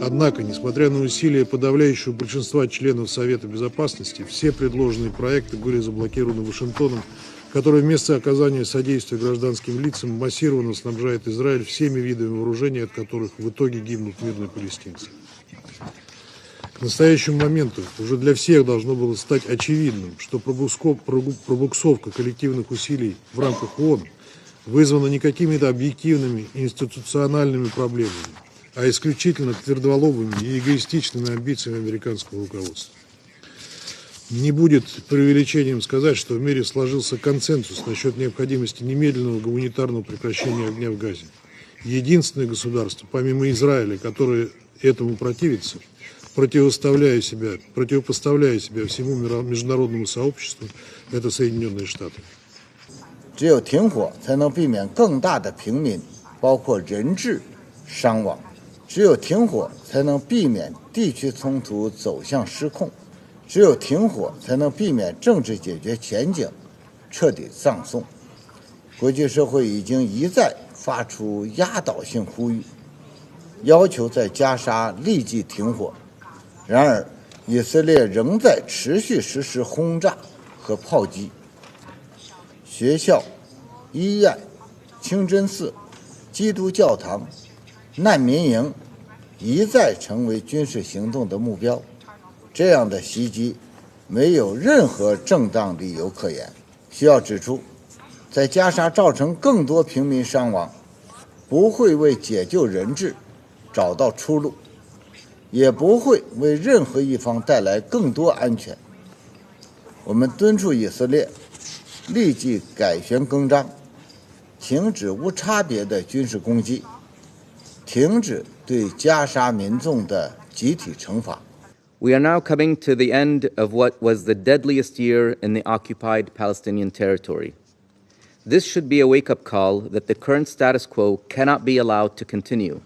Однако, несмотря на усилия подавляющего большинства членов Совета Безопасности, все предложенные проекты были заблокированы Вашингтоном, который вместо оказания содействия гражданским лицам массированно снабжает Израиль всеми видами вооружений, от которых в итоге гибнут мирные палестинцы. К настоящему моменту уже для всех должно было стать очевидным, что пробуксовка коллективных усилий в рамках ООН вызвана не какими-то объективными институциональными проблемами, а исключительно твердолобыми и эгоистичными амбициями американского руководства. Не будет преувеличением сказать, что в мире сложился консенсус насчет необходимости немедленного гуманитарного прекращения огня в Газе. Единственное государство, помимо Израиля, которое этому противится, противопоставляя себя всему международному сообществу, это Соединенные Штаты. 只有停火才能避免更大的平民，包括人质伤亡。只有停火才能避免地区冲突走向失控，只有停火才能避免政治解决前景彻底葬送。国际社会已经一再发出压倒性呼吁，要求在加沙立即停火。然而，以色列仍在持续实施轰炸和炮击。学校、医院、清真寺、基督教堂、难民营一再成为军事行动的目标，这样的袭击没有任何正当理由可言。需要指出，在加沙造成更多平民伤亡，不会为解救人质找到出路，也不会为任何一方带来更多安全。我们敦促以色列立即改弦更张，停止无差别的军事攻击，停止对加沙民众的集体惩罚。 We are now coming to the end of what was the deadliest year in the occupied Palestinian territory. This should be a wake-up call that the current status quo cannot be allowed to continue.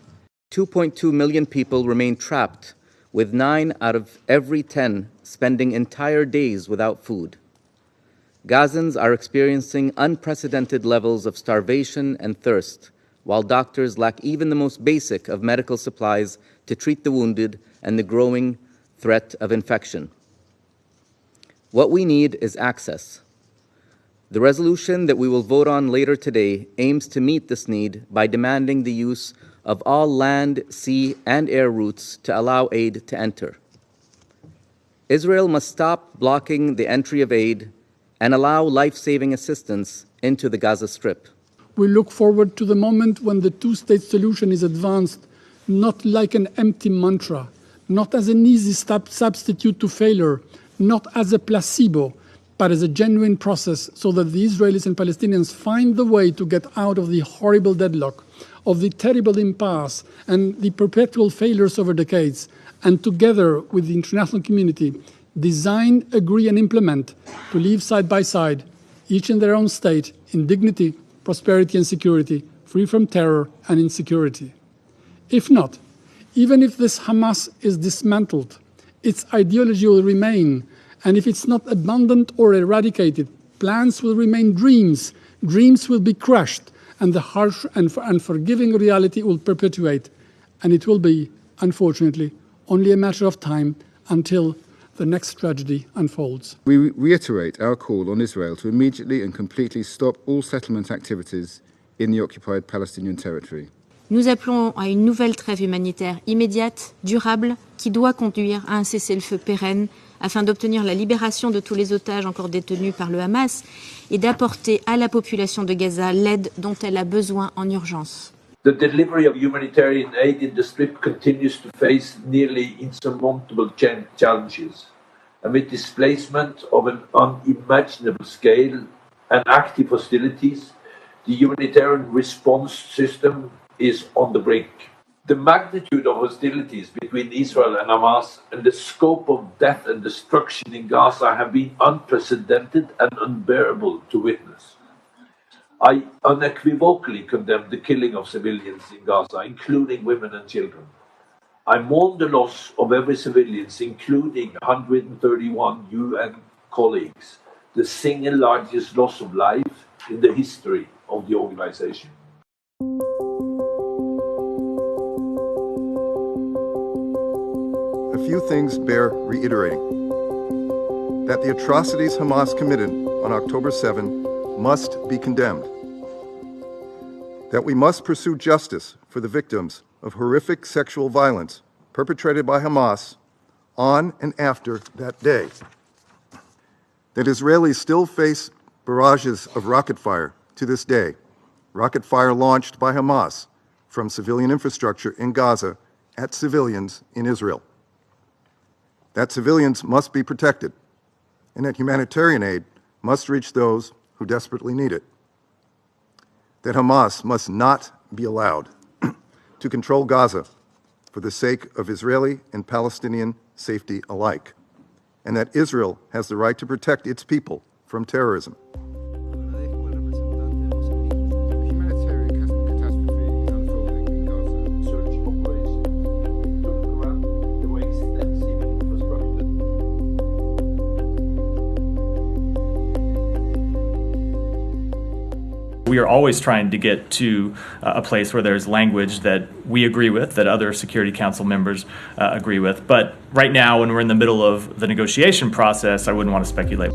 2.2 million people remain trapped, with 9 out of every 10 spending entire days without food. Gazans are experiencing unprecedented levels of starvation and thirst, while doctors lack even the most basic of medical supplies to treat the wounded and the growing threat of infection. What we need is access. The resolution that we will vote on later today aims to meet this need by demanding the use of all land, sea, and air routes to allow aid to enter. Israel must stop blocking the entry of aid and allow life-saving assistance into the Gaza Strip. We look forward to the moment when the two-state solution is advanced, not like an empty mantra, not as an easy substitute to failure, not as a placebo, but as a genuine process so that the Israelis and Palestinians find the way to get out of the horrible deadlock, of the terrible impasse and the perpetual failures over decades, and together with the international community, design, agree and implement to live side by side, each in their own state, in dignity, prosperity and security, free from terror and insecurity. If not, even if this Hamas is dismantled, its ideology will remain, and if it's not abandoned or eradicated, plans will remain dreams, dreams will be crushed, and the harsh and unforgiving reality will perpetuate, and it will be, unfortunately, only a matter of time until the next tragedy unfolds. We reiterate our call on Israel to immediately and completely stop all settlement activities in the occupied Palestinian territory. Nous appelons à une nouvelle trêve humanitaire immédiate, durable, qui doit conduire à un cessez-le-feu pérenne afin d'obtenir la libération de tous les otages encore détenus par le Hamas et d'apporter à la population de Gaza l'aide dont elle a besoin en urgence. The delivery of humanitarian aid in the Strip continues to face nearly insurmountable challenges. Amid displacement of an unimaginable scale and active hostilities, the humanitarian response system is on the brink. The magnitude of hostilities between Israel and Hamas and the scope of death and destruction in Gaza have been unprecedented and unbearable to witness. I unequivocally condemn the killing of civilians in Gaza, including women and children. I mourn the loss of every civilian, including 131 UN colleagues, the single largest loss of life in the history of the organization. A few things bear reiterating. That the atrocities Hamas committed on October 7 must be condemned. That we must pursue justice for the victims of horrific sexual violence perpetrated by Hamas on and after that day. That Israelis still face barrages of rocket fire to this day, rocket fire launched by Hamas from civilian infrastructure in Gaza at civilians in Israel. That civilians must be protected, and that humanitarian aid must reach those who desperately need it. That Hamas must not be allowed to control Gaza for the sake of Israeli and Palestinian safety alike, and that Israel has the right to protect its people from terrorism. We are always trying to get to a place where there's language that we agree with, that other Security Council members agree with. But right now, when we're in the middle of the negotiation process, I wouldn't want to speculate.